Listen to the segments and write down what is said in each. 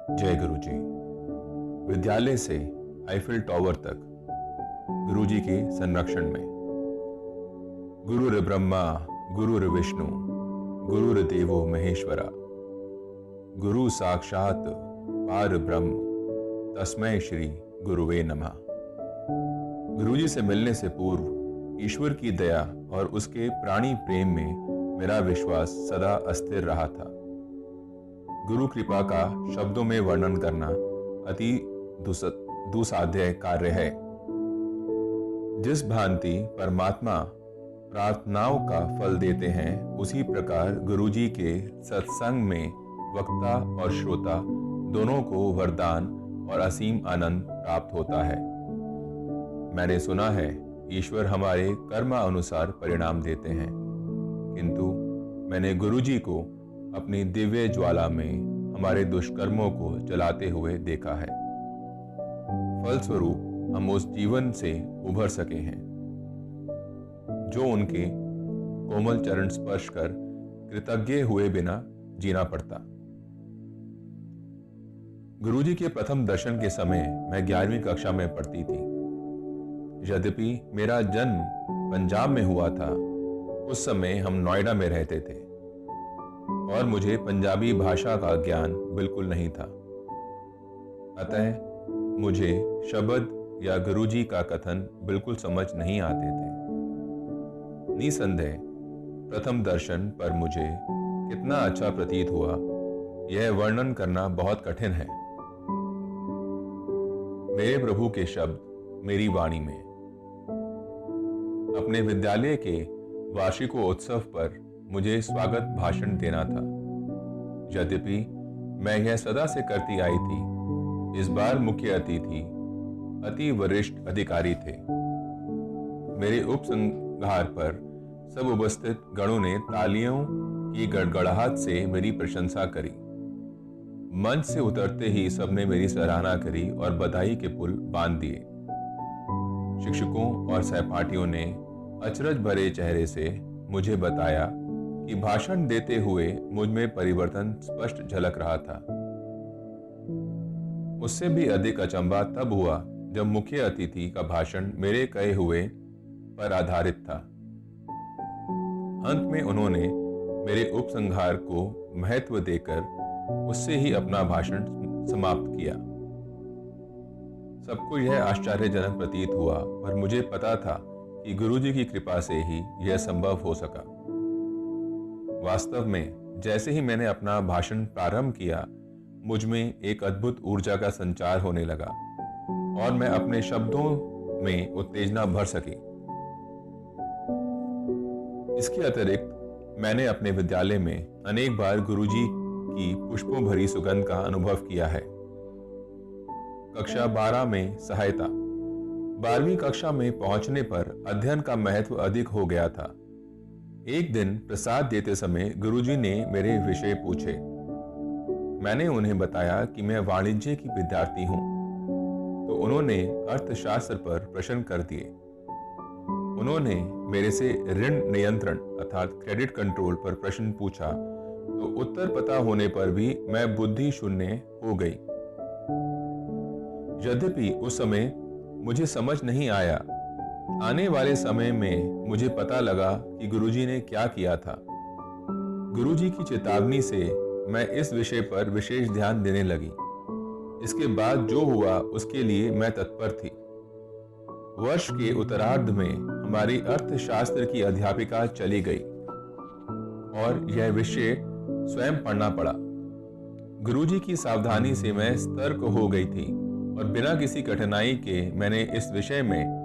जय गुरु जी। विद्यालय से आईफिल टॉवर तक गुरु जी के संरक्षण में। गुरुर् ब्रह्मा गुरुर् विष्णु गुरुर्देवो महेश्वरा, गुरु साक्षात पार ब्रह्म तस्मै श्री गुरुवे नमः। गुरु जी से मिलने से पूर्व ईश्वर की दया और उसके प्राणी प्रेम में मेरा विश्वास सदा अस्थिर रहा था। गुरु कृपा का शब्दों में वर्णन करना अति दुसाध्य कार्य है। जिस भांति परमात्मा प्रार्थनाओं का फल देते हैं, उसी प्रकार गुरुजी के सत्संग में वक्ता और श्रोता दोनों को वरदान और असीम आनंद प्राप्त होता है। मैंने सुना है ईश्वर हमारे कर्म अनुसार परिणाम देते हैं, किंतु मैंने गुरुजी को अपनी दिव्य ज्वाला में हमारे दुष्कर्मों को जलाते हुए देखा है। फलस्वरूप हम उस जीवन से उभर सके हैं जो उनके कोमल चरण स्पर्श कर कृतज्ञ हुए बिना जीना पड़ता। गुरुजी के प्रथम दर्शन के समय मैं 11वीं कक्षा में पढ़ती थी। यद्यपि मेरा जन्म पंजाब में हुआ था, उस समय हम नोएडा में रहते थे और मुझे पंजाबी भाषा का ज्ञान बिल्कुल नहीं था। अतः मुझे शब्द या गुरुजी का कथन बिल्कुल समझ नहीं आते थे। निसंदेह प्रथम दर्शन पर मुझे कितना अच्छा प्रतीत हुआ, यह वर्णन करना बहुत कठिन है। मेरे प्रभु के शब्द मेरी वाणी में। अपने विद्यालय के वार्षिकोत्सव पर मुझे स्वागत भाषण देना था। यद्यपि मैं यह सदा से करती आई थी, इस बार मुख्य अतिथि अति वरिष्ठ अधिकारी थे। मेरे उपसंहार पर सब उपस्थित गणों ने तालियों की गड़गड़ाहट से मेरी प्रशंसा करी। मंच से उतरते ही सबने मेरी सराहना करी और बधाई के पुल बांध दिए। शिक्षकों और सहपाठियों ने अचरज भरे चेहरे से मुझे बताया कि भाषण देते हुए मुझ में परिवर्तन स्पष्ट झलक रहा था। उससे भी अधिक अचंभा तब हुआ जब मुख्य अतिथि का भाषण मेरे कहे हुए पर आधारित था। अंत में उन्होंने मेरे उपसंहार को महत्व देकर उससे ही अपना भाषण समाप्त किया। सबको यह आश्चर्यजनक प्रतीत हुआ, पर मुझे पता था कि गुरुजी की कृपा से ही यह संभव हो सका। वास्तव में जैसे ही मैंने अपना भाषण प्रारंभ किया, मुझ में एक अद्भुत ऊर्जा का संचार होने लगा और मैं अपने शब्दों में उत्तेजना भर सकी। इसके अतिरिक्त मैंने अपने विद्यालय में अनेक बार गुरुजी की पुष्पों भरी सुगंध का अनुभव किया है। कक्षा 12 में सहायता। 12वीं कक्षा में पहुंचने पर अध्ययन का महत्व अधिक हो गया था। एक दिन प्रसाद देते समय गुरुजी ने मेरे विषय पूछे। मैंने उन्हें बताया कि मैं वाणिज्य की विद्यार्थी हूं, तो उन्होंने अर्थशास्त्र पर प्रश्न कर दिए। उन्होंने मेरे से ऋण नियंत्रण अर्थात क्रेडिट कंट्रोल पर प्रश्न पूछा, तो उत्तर पता होने पर भी मैं बुद्धि शून्य हो गई। यद्यपि उस समय मुझे समझ नहीं आया, आने वाले समय में मुझे पता लगा कि गुरुजी ने क्या किया था। गुरुजी की चेतावनी से मैं इस विषय पर विशेष ध्यान देने लगी। इसके बाद जो हुआ उसके लिए मैं तत्पर थी। वर्ष के उत्तरार्ध में हमारी अर्थशास्त्र की अध्यापिका चली गई और यह विषय स्वयं पढ़ना पड़ा। गुरुजी की सावधानी से मैं सतर्क हो गई थी और बिना किसी कठिनाई के मैंने इस विषय में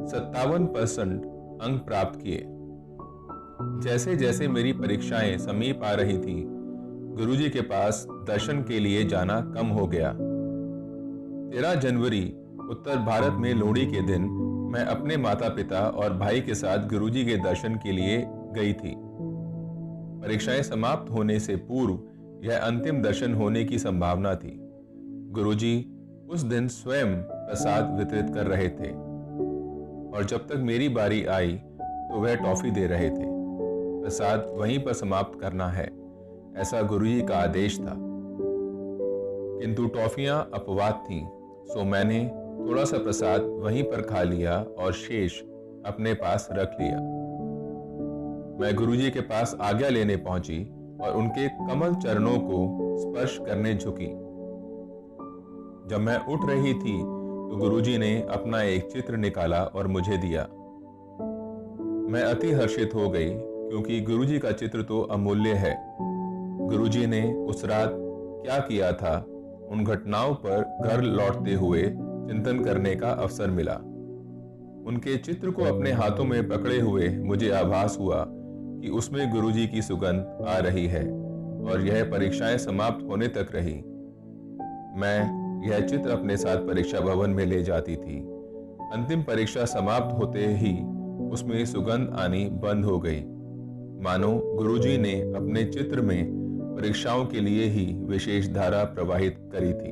57% अंक प्राप्त किए। जैसे जैसे मेरी परीक्षाएं समीप आ रही थी, गुरुजी के पास दर्शन के लिए जाना कम हो गया। 13 जनवरी उत्तर भारत में लोहड़ी के दिन मैं अपने माता पिता और भाई के साथ गुरुजी के दर्शन के लिए गई थी। परीक्षाएं समाप्त होने से पूर्व यह अंतिम दर्शन होने की संभावना थी। गुरुजी उस दिन स्वयं प्रसाद वितरित कर रहे थे और जब तक मेरी बारी आई तो वह टॉफी दे रहे थे। प्रसाद वहीं पर समाप्त करना है, ऐसा गुरुजी का आदेश था। किंतु टॉफियां अपवाद थीं, सो मैंने थोड़ा सा प्रसाद वहीं पर खा लिया और शेष अपने पास रख लिया। मैं गुरुजी के पास आज्ञा लेने पहुंची और उनके कमल चरणों को स्पर्श करने झुकी। जब मैं उठ रही थी तो गुरुजी ने अपना एक चित्र निकाला और मुझे दिया। मैं अति हर्षित हो गई, क्योंकि गुरुजी का चित्र तो अमूल्य है। गुरुजी ने उस रात क्या किया था, उन घटनाओं पर घर लौटते हुए चिंतन करने का अवसर मिला। उनके चित्र को अपने हाथों में पकड़े हुए मुझे आभास हुआ कि उसमें गुरुजी की सुगंध आ रही है, और यह परीक्षाएं समाप्त होने तक रही। मैं यह चित्र अपने साथ परीक्षा भवन में ले जाती थी। अंतिम परीक्षा समाप्त होते ही उसमें सुगंध आनी बंद हो गई, मानो गुरुजी ने अपने चित्र में परीक्षाओं के लिए ही विशेष धारा प्रवाहित करी थी।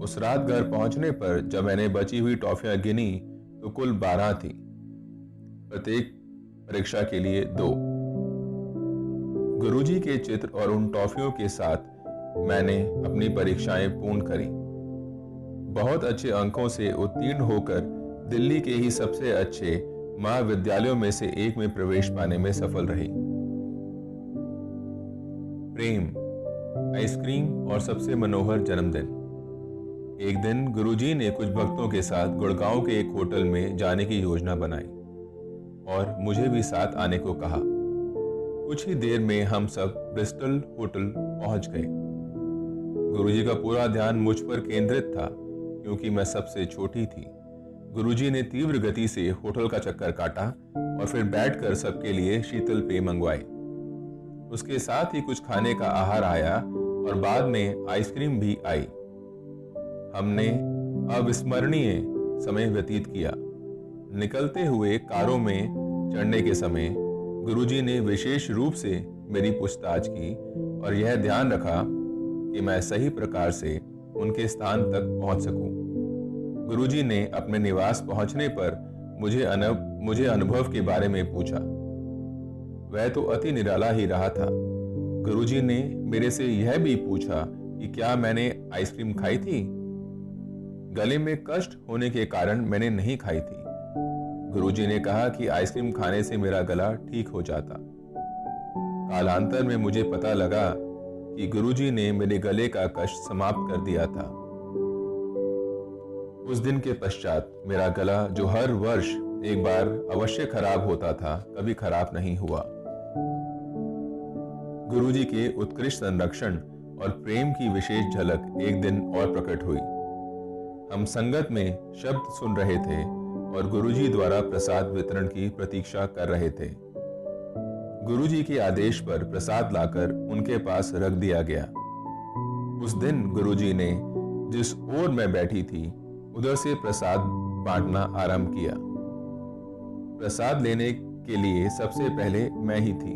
उस रात घर पहुंचने पर जब मैंने बची हुई टॉफियां गिनी तो कुल 12 थी, प्रत्येक परीक्षा के लिए 2। गुरुजी के चित्र और उन टॉफियों के साथ मैंने अपनी परीक्षाएं पूर्ण करी। बहुत अच्छे अंकों से उत्तीर्ण होकर दिल्ली के ही सबसे अच्छे महाविद्यालयों में से एक में प्रवेश पाने में सफल रही। प्रेम, आइसक्रीम और सबसे मनोहर जन्मदिन। एक दिन गुरुजी ने कुछ भक्तों के साथ गुड़गांव के एक होटल में जाने की योजना बनाई और मुझे भी साथ आने को कहा। कुछ ही देर में हम सब ब्रिस्टल होटल पहुंच गए। गुरुजी का पूरा ध्यान मुझ पर केंद्रित था, क्योंकि मैं सबसे छोटी थी। गुरुजी ने तीव्र गति से होटल का चक्कर काटा और फिर बैठकर सबके लिए शीतल पेय मंगवाए। उसके साथ ही कुछ खाने का आहार आया और बाद में आइसक्रीम भी आई। हमने अविस्मरणीय समय व्यतीत किया। निकलते हुए कारों में चढ़ने के समय गुरुजी ने विशेष रूप से मेरी पूछताछ की और यह ध्यान रखा कि मैं सही प्रकार से उनके स्थान तक पहुंच सकूं। गुरुजी ने अपने निवास पहुंचने पर मुझे अनुभव के बारे में पूछा। वह तो अति निराला ही रहा था। गुरुजी ने मेरे से यह भी पूछा कि क्या मैंने आइसक्रीम खाई थी। गले में कष्ट होने के कारण मैंने नहीं खाई थी। गुरुजी ने कहा कि आइसक्रीम खाने से मेरा गला ठीक हो जाता। कालांतर में मुझे पता लगा कि गुरुजी ने मेरे गले का कष्ट समाप्त कर दिया था। उस दिन के पश्चात मेरा गला, जो हर वर्ष एक बार अवश्य खराब होता था, कभी खराब नहीं हुआ। गुरुजी के उत्कृष्ट संरक्षण और प्रेम की विशेष झलक एक दिन और प्रकट हुई। हम संगत में शब्द सुन रहे थे और गुरुजी द्वारा प्रसाद वितरण की प्रतीक्षा कर रहे थे। गुरुजी के आदेश पर प्रसाद लाकर उनके पास रख दिया गया। उस दिन गुरुजी ने जिस ओर मैं बैठी थी उधर से प्रसाद बांटना आरंभ किया। प्रसाद लेने के लिए सबसे पहले मैं ही थी।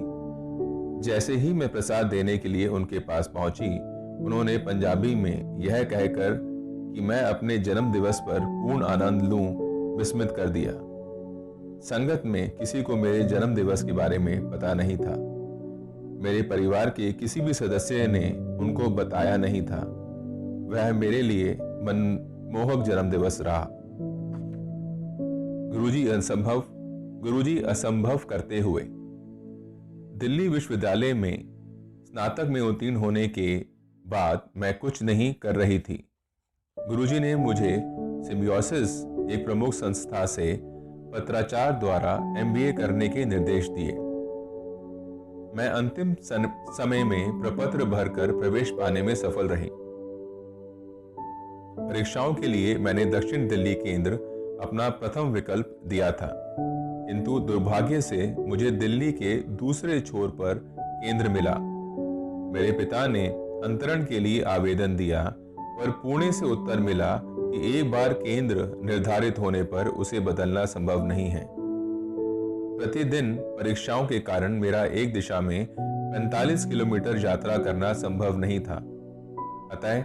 जैसे ही मैं प्रसाद देने के लिए उनके पास पहुंची, उन्होंने पंजाबी में यह कहकर कि मैं अपने जन्म दिवस पर पूर्ण आनंद लूं, विस्मित कर दिया। संगत में किसी को मेरे जन्म दिवस के बारे में पता नहीं था। मेरे परिवार के किसी भी सदस्य ने उनको बताया नहीं था। वह मेरे लिए मनमोहक जन्म दिवस रहा। गुरुजी असंभव करते हुए दिल्ली विश्वविद्यालय में स्नातक में उत्तीर्ण होने के बाद मैं कुछ नहीं कर रही थी। गुरुजी ने मुझे सिम्बियोसिस, एक प्रमुख संस्था से पत्राचार द्वारा MBA करने के निर्देश दिए। मैं अंतिम समय में प्रपत्र भरकर प्रवेश पाने में सफल रही। परीक्षाओं के लिए मैंने दक्षिण दिल्ली केंद्र अपना प्रथम विकल्प दिया था, किंतु दुर्भाग्य से मुझे दिल्ली के दूसरे छोर पर केंद्र मिला। मेरे पिता ने अंतरण के लिए आवेदन दिया, पर पुणे से उत्तर मिला कि एक बार केंद्र निर्धारित होने पर उसे बदलना संभव नहीं है। प्रतिदिन परीक्षाओं के कारण मेरा एक दिशा में 45 किलोमीटर यात्रा करना संभव नहीं था। अतः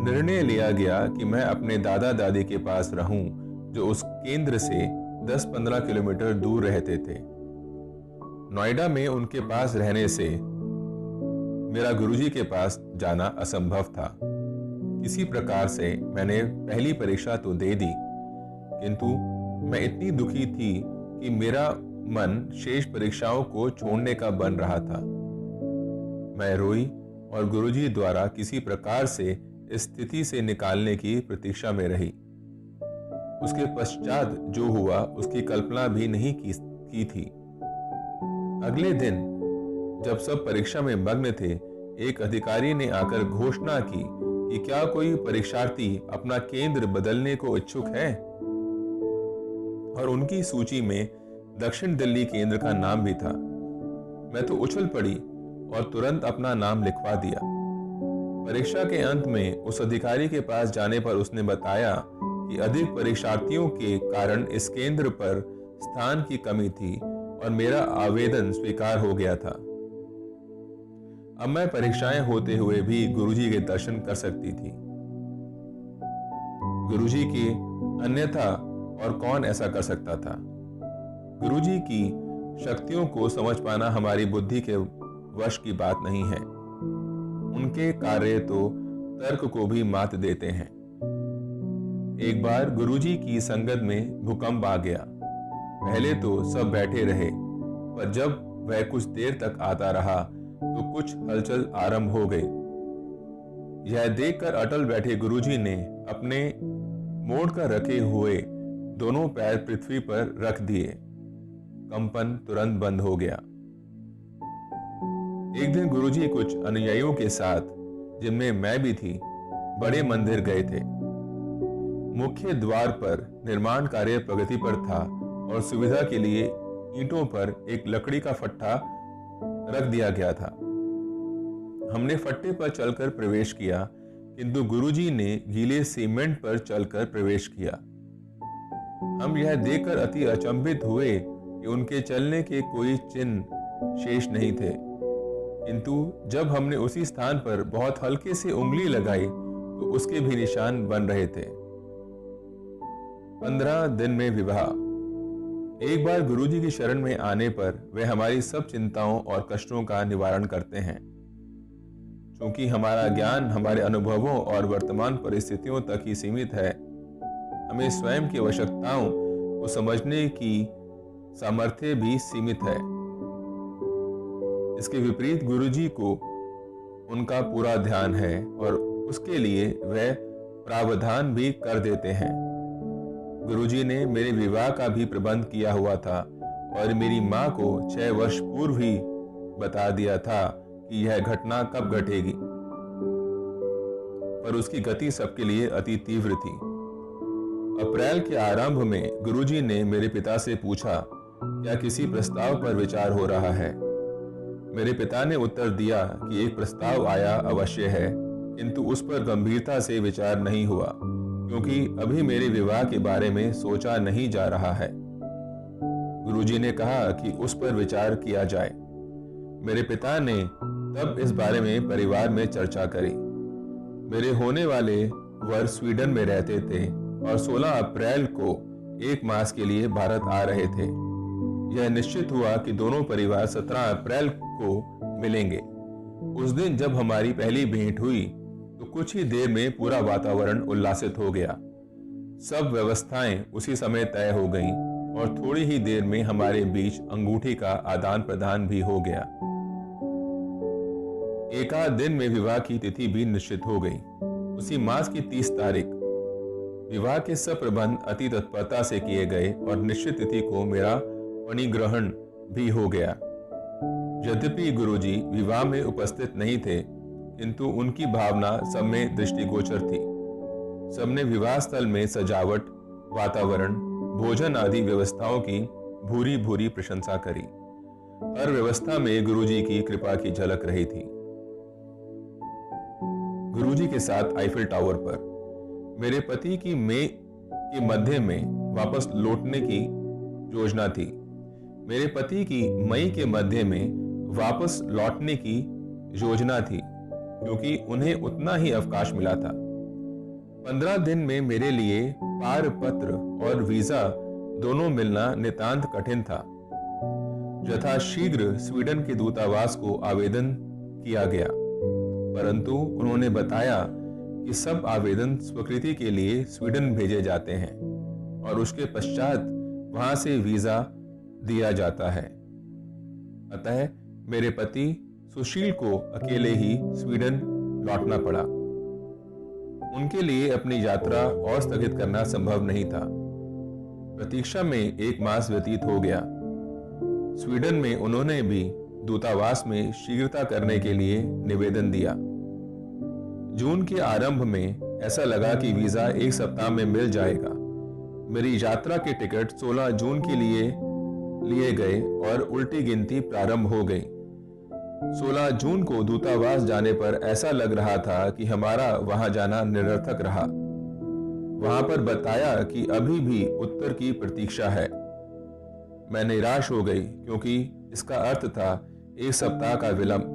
निर्णय लिया गया कि मैं अपने दादा दादी के पास रहूं, जो उस केंद्र से 10-15 किलोमीटर दूर रहते थे। नोएडा में उनके पास रहने से मेरा गुरुजी के पास जाना असंभव था। किसी प्रकार से मैंने पहली परीक्षा तो दे दी, किंतु मैं इतनी दुखी थी कि मेरा मन शेष परीक्षाओं को छोड़ने का बन रहा था। मैं रोई और गुरुजी द्वारा किसी प्रकार से इस स्थिति से निकालने की प्रतीक्षा में रही। उसके पश्चात जो हुआ उसकी कल्पना भी नहीं की थी। अगले दिन जब सब परीक्षा में मग्न थे, एक अधिकारी ने आकर घोषणा की कि क्या कोई परीक्षार्थी अपना केंद्र बदलने को इच्छुक है, और उनकी सूची में दक्षिण दिल्ली केंद्र का नाम भी था। मैं तो उछल पड़ी और तुरंत अपना नाम लिखवा दिया। परीक्षा के अंत में उस अधिकारी के पास जाने पर उसने बताया कि अधिक परीक्षार्थियों के कारण इस केंद्र पर स्थान की कमी थी और मेरा आवेदन स्वीकार हो गया था। अब मैं परीक्षाएं होते हुए भी गुरुजी के दर्शन कर सकती थी। गुरुजी की अन्यथा और कौन ऐसा कर सकता था। गुरुजी की शक्तियों को समझ पाना हमारी बुद्धि के वश की बात नहीं है। उनके कार्य तो तर्क को भी मात देते हैं। एक बार गुरुजी की संगत में भूकंप आ गया। पहले तो सब बैठे रहे, पर जब वह कुछ देर तक आता रहा तो कुछ हलचल आरंभ हो गई। यह देखकर अटल बैठे गुरुजी ने अपने मोड़कर रखे हुए दोनों पैर पृथ्वी पर रख दिए। कंपन तुरंत बंद हो गया। एक दिन गुरुजी कुछ अनुयायियों के साथ, जिनमें मैं भी थी, बड़े मंदिर गए थे। मुख्य द्वार पर निर्माण कार्य प्रगति पर था और सुविधा के लिए ईंटों पर एक लकड़ी का फट्टा रख दिया गया था। हमने फट्टे पर चलकर प्रवेश किया, किंतु गुरुजी ने गीले सीमेंट पर चलकर प्रवेश किया। हम यह देखकर अति अचंभित हुए कि उनके चलने के कोई चिन्ह शेष नहीं थे, किंतु जब हमने उसी स्थान पर बहुत हल्के से उंगली लगाई तो उसके भी निशान बन रहे थे। 15 दिन में विवाह। एक बार गुरुजी की शरण में आने पर वे हमारी सब चिंताओं और कष्टों का निवारण करते हैं। क्योंकि हमारा ज्ञान हमारे अनुभवों और वर्तमान परिस्थितियों तक ही सीमित है, हमें स्वयं की आवश्यकताओं को समझने की सामर्थ्य भी सीमित है। इसके विपरीत गुरुजी को उनका पूरा ध्यान है और उसके लिए वह प्रावधान भी कर देते हैं। गुरुजी ने मेरे विवाह का भी प्रबंध किया हुआ था और मेरी मां को 6 वर्ष पूर्व ही बता दिया था कि यह घटना कब घटेगी, पर उसकी गति सबके लिए अति तीव्र थी। अप्रैल के आरंभ में गुरुजी ने मेरे पिता से पूछा, क्या किसी प्रस्ताव पर विचार हो रहा है? मेरे पिता ने उत्तर दिया कि एक प्रस्ताव आया अवश्य है, किंतु उस पर गंभीरता से विचार नहीं हुआ, क्योंकि अभी मेरे विवाह के बारे में सोचा नहीं जा रहा है। गुरुजी ने कहा कि उस पर विचार किया जाए। मेरे पिता ने तब इस बारे में परिवार में चर्चा करी। मेरे होने वाले वर स्वीडन में रहते थे और 16 अप्रैल को 1 मास के लिए भारत आ रहे थे। यह निश्चित हुआ कि दोनों परिवार 17 अप्रैल को मिलेंगे। उस दिन जब हमारी पहली भेंट हुई तो कुछ ही देर में पूरा वातावरण उल्लासित हो गया। सब व्यवस्थाएं उसी समय तय हो गईं और थोड़ी ही देर में हमारे बीच अंगूठी का आदान प्रदान भी हो गया। एकाध दिन में विवाह की तिथि भी निश्चित हो गई। उसी मास की 30 तारीख। विवाह के सब प्रबंध अति तत्परता से किए गए और निश्चित तिथि को मेरा परिग्रहण भी हो गया। यद्यपि गुरुजी विवाह में उपस्थित नहीं थे, किंतु उनकी भावना सब में दृष्टिगोचर थी। सबने विवाह स्थल में सजावट, वातावरण, भोजन आदि व्यवस्थाओं की भूरी भूरी प्रशंसा करी। हर व्यवस्था में गुरुजी की कृपा की झलक रही थी। गुरुजी के साथ आईफिल टावर पर मेरे पति की मई के मध्य में वापस लौटने की योजना थी। मेरे पति की मई के मध्य में वापस लौटने की योजना थी, क्योंकि उन्हें उतना ही अवकाश मिला था। 15 दिन में मेरे लिए पार पत्र और वीजा दोनों मिलना नितांत कठिन था। यथाशीघ्र स्वीडन के दूतावास को आवेदन किया गया। परंतु उन्होंने बताया कि सब आवेदन स्वीकृति के लिए स्वीडन भेजे जाते हैं और उसके पश्चात वहां से वीजा दिया जाता है। अतः मेरे पति सुशील को अकेले ही स्वीडन लौटना पड़ा। उनके लिए अपनी यात्रा और स्थगित करना संभव नहीं था। प्रतीक्षा में 1 मास व्यतीत हो गया। स्वीडन में उन्होंने भी दूतावास में शीघ्रता करने के लिए निवेदन दिया। जून के आरंभ में ऐसा लगा कि वीजा 1 सप्ताह में मिल जाएगा। मेरी यात्रा के टिकट 16 जून के लिए गए और उल्टी गिनती प्रारंभ हो गई। 16 जून को दूतावास जाने पर ऐसा लग रहा था कि हमारा वहां जाना निरर्थक रहा। वहां पर बताया कि अभी भी उत्तर की प्रतीक्षा है। मैं निराश हो गई क्योंकि इसका अर्थ था 1 सप्ताह का विलंब।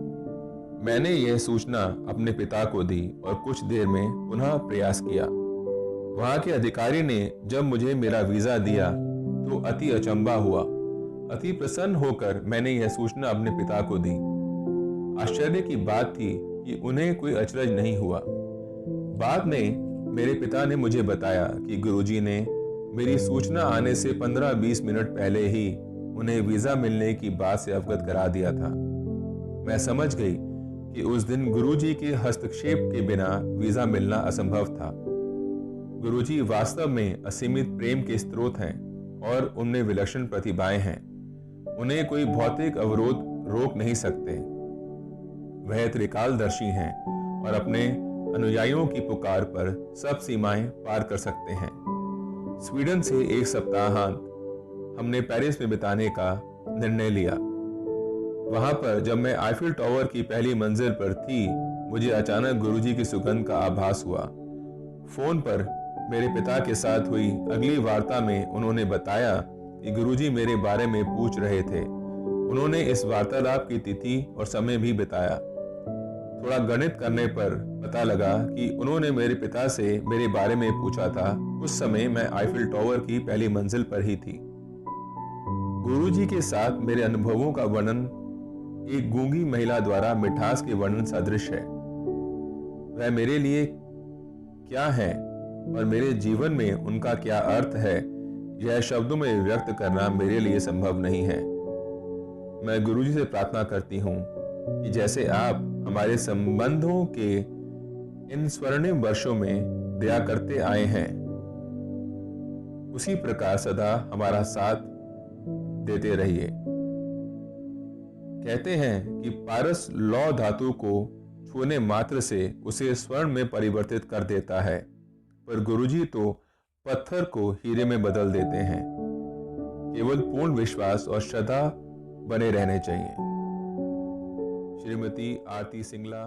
मैंने यह सूचना अपने पिता को दी और कुछ देर में पुनः प्रयास किया। वहां के अधिकारी ने जब मुझे मेरा वीजा दिया तो अति अचंभा हुआ। अति प्रसन्न होकर मैंने यह सूचना अपने पिता को दी। आश्चर्य की बात थी कि उन्हें कोई अचरज नहीं हुआ। बाद में मेरे पिता ने मुझे बताया कि गुरुजी ने मेरी सूचना आने से 15-20 मिनट पहले ही उन्हें वीजा मिलने की बात से अवगत करा दिया था। मैं समझ गई कि उस दिन गुरुजी के हस्तक्षेप के बिना वीजा मिलना असंभव था। गुरुजी वास्तव में असीमित प्रेम के स्रोत हैं और उनमें विलक्षण प्रतिभाएं हैं। उन्हें कोई भौतिक अवरोध रोक नहीं सकते। वह त्रिकालदर्शी हैं और अपने अनुयायियों की पुकार पर सब सीमाएं पार कर सकते हैं। स्वीडन से 1 सप्ताहांत हमने पेरिस में बिताने का निर्णय लिया। वहां पर जब मैं आईफिल टावर की पहली मंजिल पर थी, मुझे अचानक गुरुजी की सुगंध का आभास हुआ। फोन पर मेरे पिता के साथ हुई अगली वार्ता में उन्होंने बताया कि गुरुजी मेरे बारे में पूछ रहे थे। उन्होंने इस वार्तालाप की तिथि और समय भी बताया। थोड़ा गणित करने पर पता लगा कि उन्होंने मेरे पिता से मेरे बारे में पूछा था। उस समय मैं आईफिल टावर की पहली मंजिल पर ही थी। गुरुजी के साथ मेरे अनुभवों का वर्णन एक गूंगी महिला द्वारा मिठास के वर्णन सदृश है। वह मेरे लिए क्या है और मेरे जीवन में उनका क्या अर्थ है, यह शब्दों में व्यक्त करना मेरे लिए संभव नहीं है। मैं गुरुजी से प्रार्थना करती हूँ कि जैसे आप हमारे संबंधों के इन स्वर्णिम वर्षों में दया करते आए हैं, उसी प्रकार सदा हमारा साथ देते रहिए। कहते हैं कि पारस लौह धातु को छूने मात्र से उसे स्वर्ण में परिवर्तित कर देता है, पर गुरुजी तो पत्थर को हीरे में बदल देते हैं। केवल पूर्ण विश्वास और श्रद्धा बने रहने चाहिए। श्रीमती आरती सिंगला।